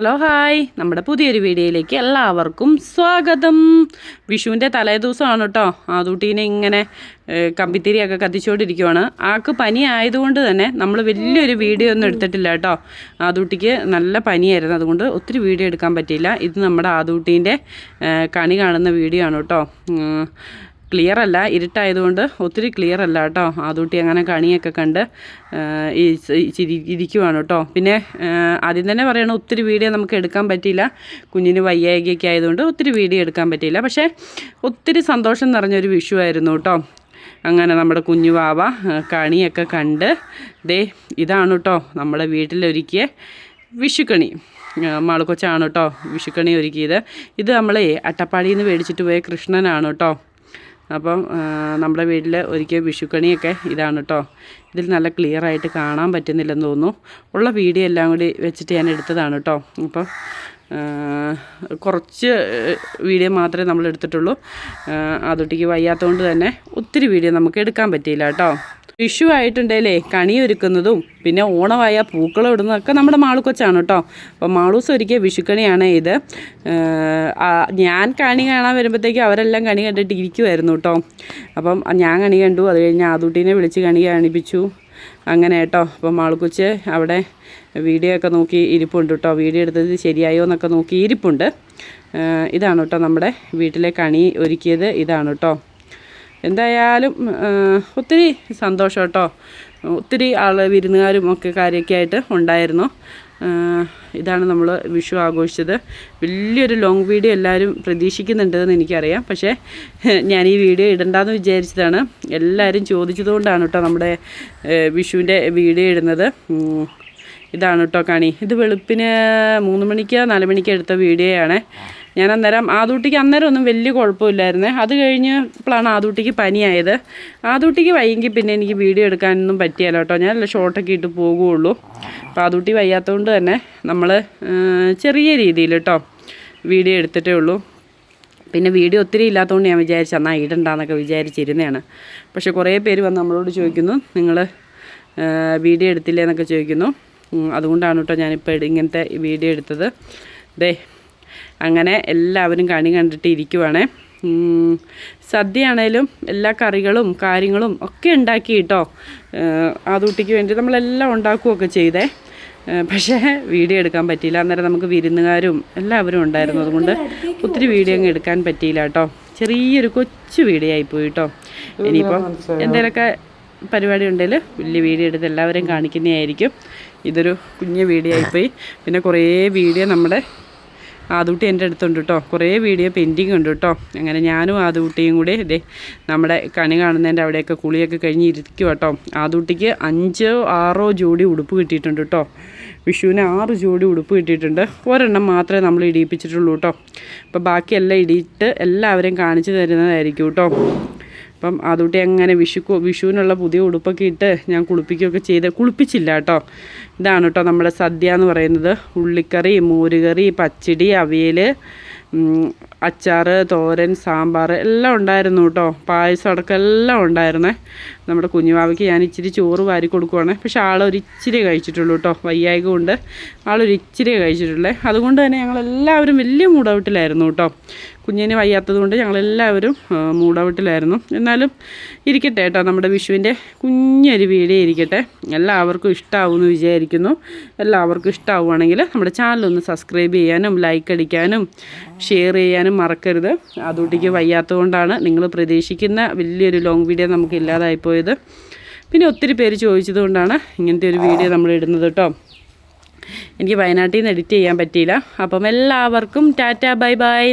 Hello hi, നമ്മുടെ പുതിയൊരു വീഡിയോയിലേക്ക് എല്ലാവർക്കും സ്വാഗതം. വിഷുവിൻ്റെ തലേദിവസമാണ് കേട്ടോ. ആദൂട്ടീനെ ഇങ്ങനെ കമ്പിത്തിരിയൊക്കെ കത്തിച്ചുകൊണ്ടിരിക്കുവാണ്. ആൾക്ക് പനി ആയതുകൊണ്ട് തന്നെ നമ്മൾ വലിയൊരു വീഡിയോ ഒന്നും എടുത്തിട്ടില്ല കേട്ടോ. ആദൂട്ടിക്ക് നല്ല പനിയായിരുന്നു, അതുകൊണ്ട് ഒത്തിരി വീഡിയോ എടുക്കാൻ പറ്റിയില്ല. ഇത് നമ്മുടെ ആദൂട്ടീൻ്റെ കണി കാണുന്ന വീഡിയോ ആണ് കേട്ടോ. ക്ലിയർ അല്ല, ഇരുട്ടായതുകൊണ്ട് ഒത്തിരി ക്ലിയർ അല്ല കേട്ടോ. ആദൂട്ടി അങ്ങനെ കണിയൊക്കെ കണ്ട് ഇരിക്കുവാണ് കേട്ടോ. പിന്നെ ആദ്യം തന്നെ പറയണം, ഒത്തിരി വീഡിയോ നമുക്ക് എടുക്കാൻ പറ്റിയില്ല. കുഞ്ഞിന് വയ്യായികയൊക്കെ ആയതുകൊണ്ട് ഒത്തിരി വീഡിയോ എടുക്കാൻ പറ്റിയില്ല. പക്ഷേ ഒത്തിരി സന്തോഷം നിറഞ്ഞൊരു വിഷു ആയിരുന്നു കേട്ടോ. അങ്ങനെ നമ്മുടെ കുഞ്ഞു വാവ കണിയൊക്കെ കണ്ട് ഇതാണ് കേട്ടോ നമ്മുടെ വീട്ടിലൊരുക്കിയ വിഷുക്കണി. മാളുകൊച്ചാണ് കേട്ടോ വിഷുക്കണി ഒരുക്കിയത്. ഇത് നമ്മളെ അട്ടപ്പാടിയിൽ നിന്ന് മേടിച്ചിട്ട് പോയ കൃഷ്ണനാണ് കേട്ടോ. അപ്പം നമ്മുടെ വീട്ടിൽ ഒരിക്കൽ വിഷുക്കണിയൊക്കെ ഇതാണ് കേട്ടോ. ഇതിൽ നല്ല ക്ലിയർ ആയിട്ട് കാണാൻ പറ്റുന്നില്ലെന്ന് തോന്നുന്നു. ഉള്ള വീഡിയോ എല്ലാം കൂടി വെച്ചിട്ട് ഞാൻ എടുത്തതാണ് കേട്ടോ. അപ്പം കുറച്ച് വീഡിയോ മാത്രമേ നമ്മൾ എടുത്തിട്ടുള്ളൂ. ആദൂട്ടിക്ക് വയ്യാത്തതുകൊണ്ട് തന്നെ ഒത്തിരി വീഡിയോ നമുക്ക് എടുക്കാൻ പറ്റിയില്ല കേട്ടോ. വിഷു ആയിട്ടുണ്ടല്ലേ കണി ഒരുക്കുന്നതും പിന്നെ ഓണമായ പൂക്കളം ഇടുന്നതൊക്കെ നമ്മുടെ മാളുകൊച്ചാണ് കേട്ടോ. അപ്പോൾ മാളൂസ് ഒരുക്കിയ വിഷുക്കണിയാണ് ഇത്. ഞാൻ കണി കാണാൻ വരുമ്പോഴത്തേക്കും അവരെല്ലാം കണി കണ്ടിട്ട് ഇരിക്കുമായിരുന്നു കേട്ടോ. അപ്പം ഞാൻ കണി കണ്ടു, അത് കഴിഞ്ഞ് ആദൂട്ടീനെ വിളിച്ച് കണി കാണിപ്പിച്ചു. അങ്ങനെ കേട്ടോ. അപ്പം മാളുകൊച്ച് അവിടെ വീഡിയോ ഒക്കെ നോക്കി ഇരിപ്പുണ്ട് കേട്ടോ. വീഡിയോ എടുത്തത് ശരിയായോ എന്നൊക്കെ നോക്കി ഇരിപ്പുണ്ട്. ഇതാണ് കേട്ടോ നമ്മുടെ വീട്ടിലെ കണി ഒരുക്കിയത്. ഇതാണ് കേട്ടോ. എന്തായാലും ഒത്തിരി സന്തോഷം കേട്ടോ. ഒത്തിരി വിരുന്നുകാരും ഒക്കെ കാര്യമൊക്കെ ആയിട്ട് ഉണ്ടായിരുന്നു. ഇതാണ് നമ്മൾ വിഷു ആഘോഷിച്ചത്. വലിയൊരു ലോങ് വീഡിയോ എല്ലാവരും പ്രതീക്ഷിക്കുന്നുണ്ടെന്ന് എനിക്കറിയാം. പക്ഷേ ഞാൻ ഈ വീഡിയോ ഇടണ്ടെന്ന് വിചാരിച്ചതാണ്. എല്ലാവരും ചോദിച്ചതുകൊണ്ടാണ് കേട്ടോ നമ്മുടെ വിഷുവിൻ്റെ വീഡിയോ ഇടുന്നത്. ഇതാണ് കേട്ടോ കണി. ഇത് വെളുപ്പിന് 3 മണിക്ക് 4 മണിക്ക് എടുത്ത വീഡിയോയാണ്. ഞാൻ അന്നേരം ആദൂട്ടിക്ക് ഒന്നും വലിയ കുഴപ്പമില്ലായിരുന്നേ. അത് കഴിഞ്ഞപ്പോഴാണ് ആദൂട്ടിക്ക് പനിയായത്. ആദൂട്ടിക്ക് വയ്യെങ്കിൽ പിന്നെ എനിക്ക് വീഡിയോ എടുക്കാനൊന്നും പറ്റിയല്ലോ കേട്ടോ. ഞാൻ ഷോർട്ടൊക്കെ ഇട്ട് പോകുകയുള്ളൂ. അപ്പോൾ ആദൂട്ടി വയ്യാത്തതുകൊണ്ട് തന്നെ നമ്മൾ ചെറിയ രീതിയിൽ കേട്ടോ വീഡിയോ എടുത്തിട്ടേ ഉള്ളൂ. പിന്നെ വീഡിയോ ഒത്തിരി ഇല്ലാത്തതുകൊണ്ട് ഞാൻ വിചാരിച്ചു എന്നാൽ ഇടണ്ടെന്നൊക്കെ വിചാരിച്ചിരുന്നതാണ്. പക്ഷേ കുറേ പേര് വന്ന് നമ്മളോട് ചോദിക്കുന്നു, നിങ്ങൾ വീഡിയോ എടുത്തില്ലേ എന്നൊക്കെ ചോദിക്കുന്നു. അതുകൊണ്ടാണ് കേട്ടോ ഞാനിപ്പോൾ ഇങ്ങനത്തെ വീഡിയോ എടുത്തത്. അങ്ങനെ എല്ലാവരും കണി കണ്ടിട്ട് ഇരിക്കുവാണേ. സദ്യയാണേലും എല്ലാ കറികളും കാര്യങ്ങളും ഒക്കെ ഉണ്ടാക്കി കേട്ടോ. ആദൂട്ടിക്ക് വേണ്ടി നമ്മളെല്ലാം ഉണ്ടാക്കുകയൊക്കെ ചെയ്തേ. പക്ഷേ വീഡിയോ എടുക്കാൻ പറ്റിയില്ല. അന്നേരം നമുക്ക് വിരുന്നുകാരും എല്ലാവരും ഉണ്ടായിരുന്നു. അതുകൊണ്ട് ഒത്തിരി വീഡിയോ അങ്ങ് എടുക്കാൻ പറ്റിയില്ല കേട്ടോ. ചെറിയൊരു കൊച്ചു വീഡിയോ ആയിപ്പോയി കേട്ടോ. ഇനിയിപ്പം എന്തെങ്കിലുമൊക്കെ പരിപാടി ഉണ്ടെങ്കിൽ വലിയ വീഡിയോ എടുത്ത് എല്ലാവരെയും കാണിക്കുന്നതായിരിക്കും. ഇതൊരു കുഞ്ഞു വീഡിയോ ആയിപ്പോയി. പിന്നെ കുറേ വീഡിയോ നമ്മുടെ ആദൂട്ടി എൻ്റെ അടുത്തുണ്ട് കേട്ടോ. കുറേ വീഡിയോ പെൻഡിങ് ഉണ്ട് കേട്ടോ. അങ്ങനെ ഞാനും ആദൂട്ടിയും കൂടി നമ്മുടെ കണി കാണുന്നതിൻ്റെ അവിടെയൊക്കെ കുളിയൊക്കെ കഴിഞ്ഞ് ഇരിക്കും കേട്ടോ. ആദൂട്ടിക്ക് 5-6 ജോഡി ഉടുപ്പ് കിട്ടിയിട്ടുണ്ട് കേട്ടോ. വിഷുവിന് 6 ജോഡി ഉടുപ്പ് കിട്ടിയിട്ടുണ്ട്. ഒരെണ്ണം മാത്രമേ നമ്മൾ ഇടിയിപ്പിച്ചിട്ടുള്ളൂ കേട്ടോ. അപ്പോൾ ബാക്കിയെല്ലാം ഇടിയിട്ട് എല്ലാവരെയും കാണിച്ചു തരുന്നതായിരിക്കും കേട്ടോ. അപ്പം ആദൂട്ടി അങ്ങനെ വിഷുവിനുള്ള പുതിയ ഉടുപ്പൊക്കെ ഇട്ട് ഞാൻ കുളിപ്പിച്ചില്ല കേട്ടോ. ഇതാണ് കേട്ടോ നമ്മുടെ സദ്യ എന്ന് പറയുന്നത്. ഉള്ളിക്കറി, മോരുകറി, പച്ചടി, അവിയൽ, അച്ചാർ, തോരൻ, സാമ്പാർ എല്ലാം ഉണ്ടായിരുന്നു കേട്ടോ. പായസം അടക്കം എല്ലാം ഉണ്ടായിരുന്നേ. നമ്മുടെ കുഞ്ഞുവാവയ്ക്ക് ഞാൻ ഇച്ചിരി ചോറ് വാരി കൊടുക്കുവാണ്. പക്ഷെ ആളൊരിച്ചിരി കഴിച്ചിട്ടുള്ളൂ കേട്ടോ. വയ്യായ്ക കൊണ്ട് ആളൊരിച്ചിരി കഴിച്ചിട്ടുള്ളേ. അതുകൊണ്ട് തന്നെ ഞങ്ങളെല്ലാവരും വലിയ മൂടൗട്ടിലായിരുന്നു കേട്ടോ. കുഞ്ഞിന് വയ്യാത്തത് കൊണ്ട് ഞങ്ങളെല്ലാവരും മൂടൗട്ടിലായിരുന്നു. എന്നാലും ഇരിക്കട്ടെ കേട്ടോ, നമ്മുടെ വിഷുവിൻ്റെ കുഞ്ഞൊരു വീഡിയോ ഇരിക്കട്ടെ. എല്ലാവർക്കും ഇഷ്ടമാവുമെന്ന് വിചാരിക്കുന്നു. എല്ലാവർക്കും ഇഷ്ടമാവുകയാണെങ്കിൽ നമ്മുടെ ചാനലൊന്ന് സബ്സ്ക്രൈബ് ചെയ്യാനും ലൈക്ക് അടിക്കാനും ഷെയർ ചെയ്യാനും മറക്കരുത്. ആദൂട്ടിക്ക് വയ്യാത്തത് കൊണ്ടാണ് നിങ്ങൾ പ്രതീക്ഷിക്കുന്ന വലിയൊരു ലോങ് വീഡിയോ നമുക്ക് ഇല്ലാതായിപ്പോയത്. പിന്നെ ഒത്തിരി പേര് ചോദിച്ചത് കൊണ്ടാണ് ഇങ്ങനത്തെ ഒരു വീഡിയോ നമ്മൾ ഇടുന്നത് കേട്ടോ. എനിക്ക് വയനാട്ടിൽ നിന്ന് എഡിറ്റ് ചെയ്യാൻ പറ്റിയില്ല. അപ്പം എല്ലാവർക്കും ടാറ്റ ബൈ ബൈ.